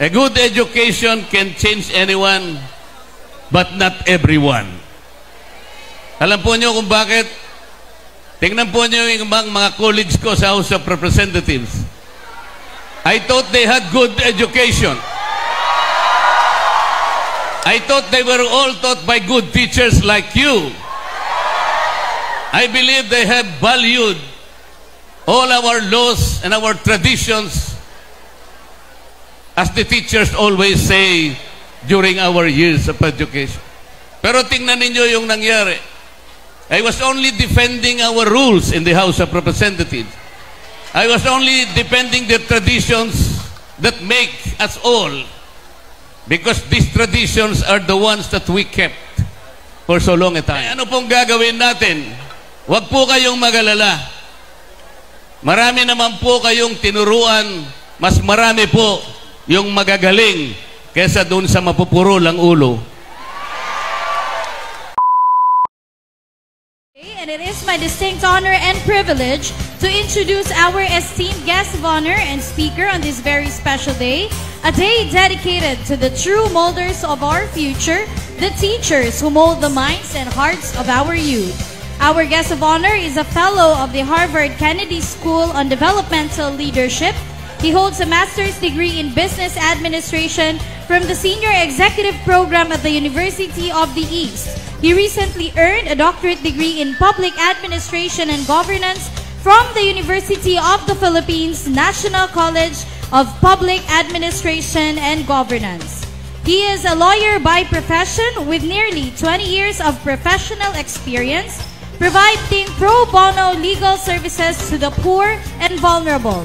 A good education can change anyone, but not everyone. Alam po niyo kung bakit? Tingnan po niyo yung mga colleagues ko sa House of Representatives. I thought they had good education. I thought they were all taught by good teachers like you. I believe they have valued all our laws and our traditions, as the teachers always say during our years of education. Pero tingnan ninyo yung nangyari. I was only defending our rules in the House of Representatives. I was only defending the traditions that make us all, because these traditions are the ones that we kept for so long a time. Ano pong gagawin natin? Huwag po kayong mag-alala. Marami naman po kayong tinuruan, mas marami po yung magagaling kesa dun sa mapupurol ang ulo. And it is my distinct honor and privilege to introduce our esteemed guest of honor and speaker on this very special day, a day dedicated to the true molders of our future, the teachers who mold the minds and hearts of our youth. Our guest of honor is a fellow of the Harvard Kennedy School on Developmental Leadership. He holds a master's degree in business administration from the Senior Executive Program at the University of the East. He recently earned a doctorate degree in public administration and governance from the University of the Philippines National College of Public Administration and Governance. He is a lawyer by profession with nearly 20 years of professional experience, providing pro bono legal services to the poor and vulnerable,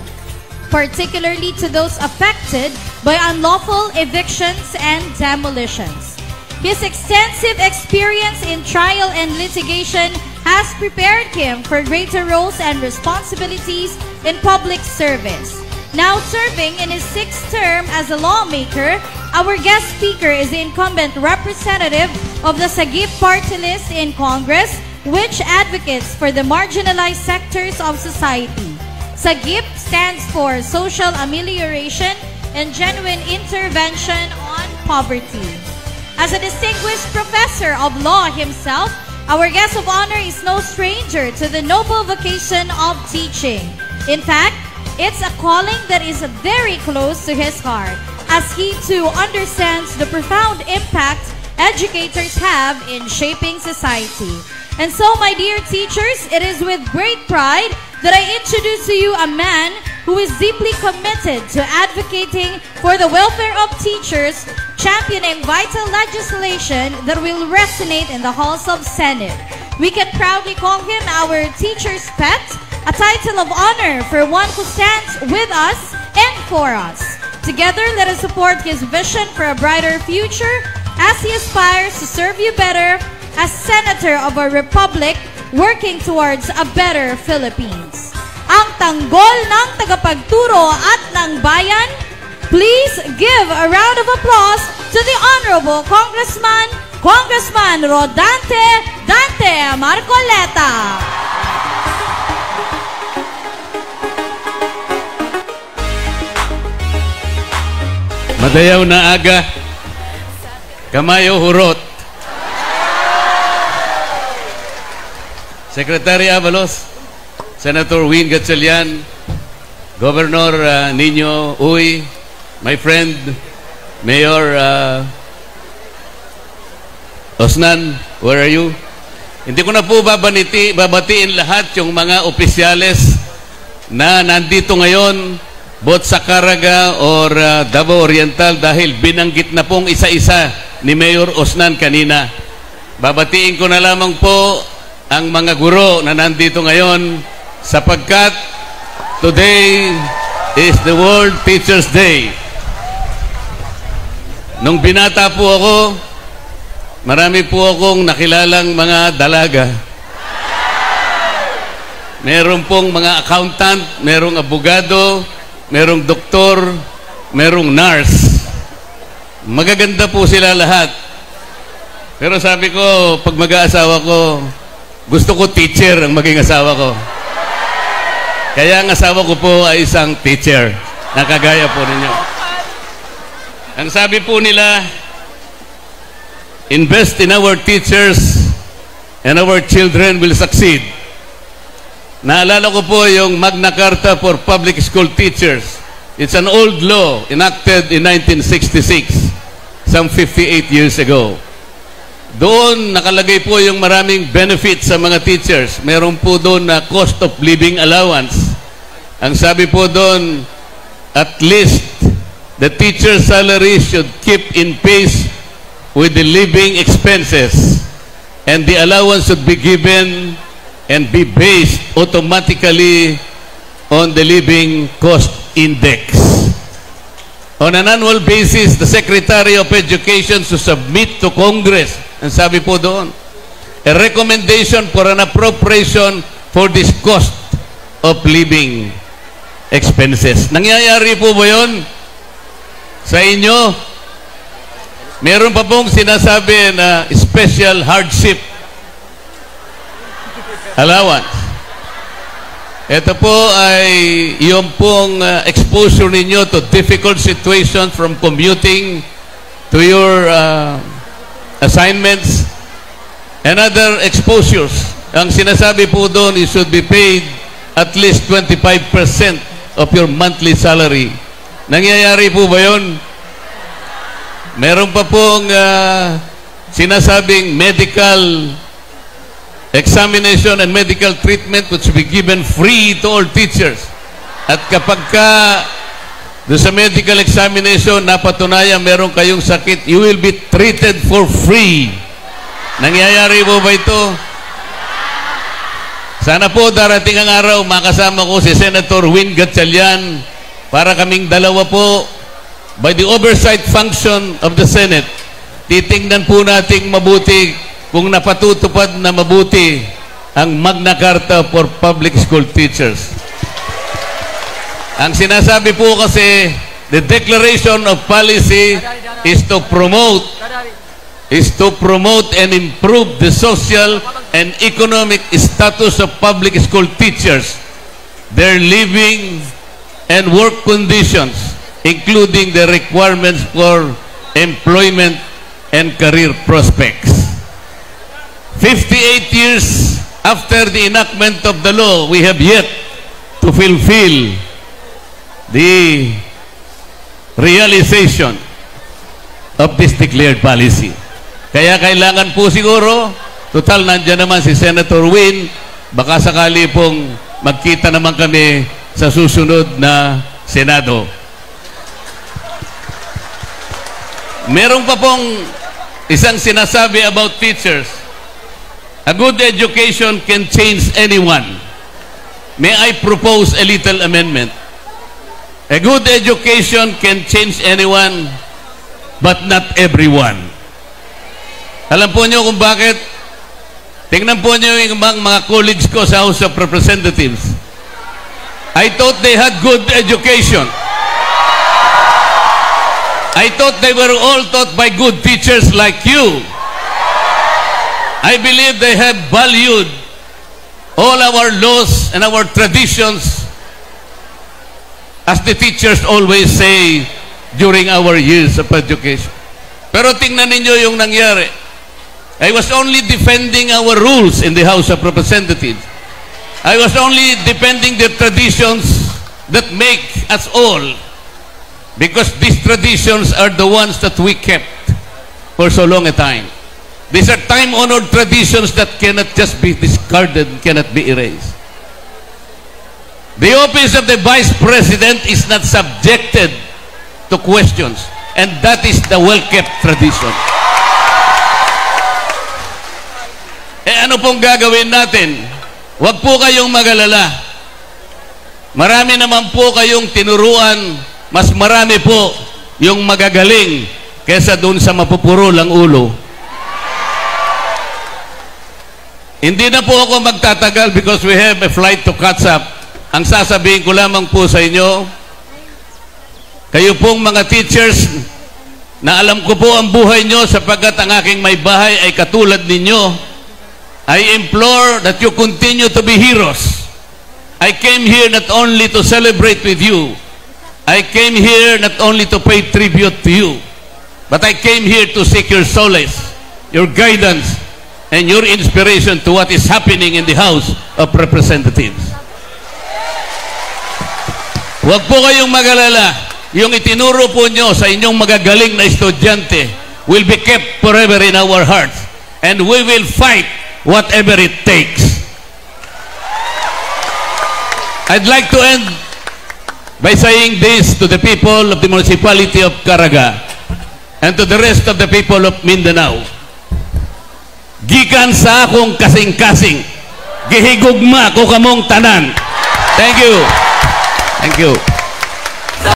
particularly to those affected by unlawful evictions and demolitions. His extensive experience in trial and litigation has prepared him for greater roles and responsibilities in public service. Now serving in his 6th term as a lawmaker, our guest speaker is the incumbent representative of the Sagip Party List in Congress, which advocates for the marginalized sectors of society. Sagip stands for Social Amelioration and Genuine Intervention on Poverty. As a distinguished professor of law himself, our guest of honor is no stranger to the noble vocation of teaching. In fact, it's a calling that is very close to his heart, as he too understands the profound impact educators have in shaping society. And so, my dear teachers, it is with great pride that I introduce to you a man who is deeply committed to advocating for the welfare of teachers, championing vital legislation that will resonate in the halls of Senate. We can proudly call him our teacher's pet, a title of honor for one who stands with us and for us. Together, let us support his vision for a brighter future as he aspires to serve you better as Senator of our Republic, working towards a better Philippines. Ang tanggol ng tagapagturo at ng bayan, please give a round of applause to the Honorable Congressman Rodante Dante Marcoleta. Madayaw na aga, kamayo hurot. Secretary Avalos, Senator Win Gatchalian, Governor Nino Uy, my friend, Mayor Osnan, where are you? Hindi ko na po babatiin lahat yung mga opisyales na nandito ngayon, both sa Caraga or Davao Oriental, dahil binanggit na pong isa-isa ni Mayor Osnan kanina. Babatiin ko na lamang po ang mga guro na nandito ngayon sapagkat today is the World Teachers Day. Nung binata po ako, marami po akong nakilalang mga dalaga. Meron pong mga accountant, merong abogado, merong doktor, merong nurse. Magaganda po sila lahat. Pero sabi ko, pag mag-aasawa ko, gusto ko teacher ang maging asawa ko. Kaya ang asawa ko po ay isang teacher na kagaya po ninyo. Ang sabi po nila, invest in our teachers and our children will succeed. Naalala ko po yung Magna Carta for Public School Teachers. It's an old law enacted in 1966, some 58 years ago. Doon nakalagay po yung maraming benefits sa mga teachers. Meron po doon na cost of living allowance. Ang sabi po doon, at least the teacher's salary should keep in pace with the living expenses, and the allowance should be given and be based automatically on the living cost index. On an annual basis, the Secretary of Education should submit to Congress, ang sabi po doon, a recommendation for an appropriation for this cost of living expenses. Nangyayari po ba yun sa inyo? Meron pa pong sinasabi na special hardship allowance. Ito po ay yung pong exposure ninyo to difficult situations from commuting to your assignments and other exposures. Ang sinasabi po doon, you should be paid at least 25% of your monthly salary. Nangyayari po ba yun? Meron pa pong sinasabing medical examination and medical treatment which will be given free to all teachers. At kapag ka doon sa medical examination napatunayan meron kayong sakit, you will be treated for free. Nangyayari po ba ito? Sana po darating ang araw makasama ko si Senator Win Gatchalian para kaming dalawa po by the oversight function of the Senate. Titingnan po nating mabuti kung napatutupad na mabuti ang Magna Carta for Public School Teachers. Ang sinasabi po kasi, the declaration of policy is to promote and improve the social and economic status of public school teachers, their living and work conditions, including the requirements for employment and career prospects. 58 years after the enactment of the law, we have yet to fulfill the realization of this declared policy. Kaya kailangan po siguro, total nandiyan naman si Senator Win, baka sakali pong magkita naman kami sa susunod na Senado. Meron pa pong isang sinasabi about teachers. A good education can change anyone. May I propose a little amendment? A good education can change anyone, but not everyone. Alam po niyo kung bakit? Tingnan po niyo yung mga colleagues ko sa House of Representatives. I thought they had good education. I thought they were all taught by good teachers like you. I believe they have valued all our laws and our traditions, as the teachers always say during our years of education. Pero tingnan ninyo yung nangyari. I was only defending our rules in the House of Representatives. I was only defending the traditions that make us all, because these traditions are the ones that we kept for so long a time. These are time-honored traditions that cannot just be discarded, cannot be erased. The office of the Vice President is not subjected to questions, and that is the well-kept tradition. Ano pong gagawin natin? Huwag po kayong mag-alala. Marami naman po kayong tinuruan, mas marami po yung magagaling kesa doon sa mapupuro lang ulo. Hindi na po ako magtatagal because we have a flight to catch up. Ang sasabihin ko lamang po sa inyo, kayo pong mga teachers, na alam ko po ang buhay nyo sapagkat ang aking may bahay ay katulad ninyo, I implore that you continue to be heroes. I came here not only to celebrate with you, I came here not only to pay tribute to you, But I came here to seek your solace, your guidance, and your inspiration to what is happening in the House of Representatives. Huwag po kayong mag-alala. Yung itinuro po nyo sa inyong magagaling na estudyante will be kept forever in our hearts. And we will fight whatever it takes. I'd like to end by saying this to the people of the municipality of Caraga and to the rest of the people of Mindanao. Gikan sa akong kasing-kasing, gihigugma ko kamong tanan. Thank you. Thank you.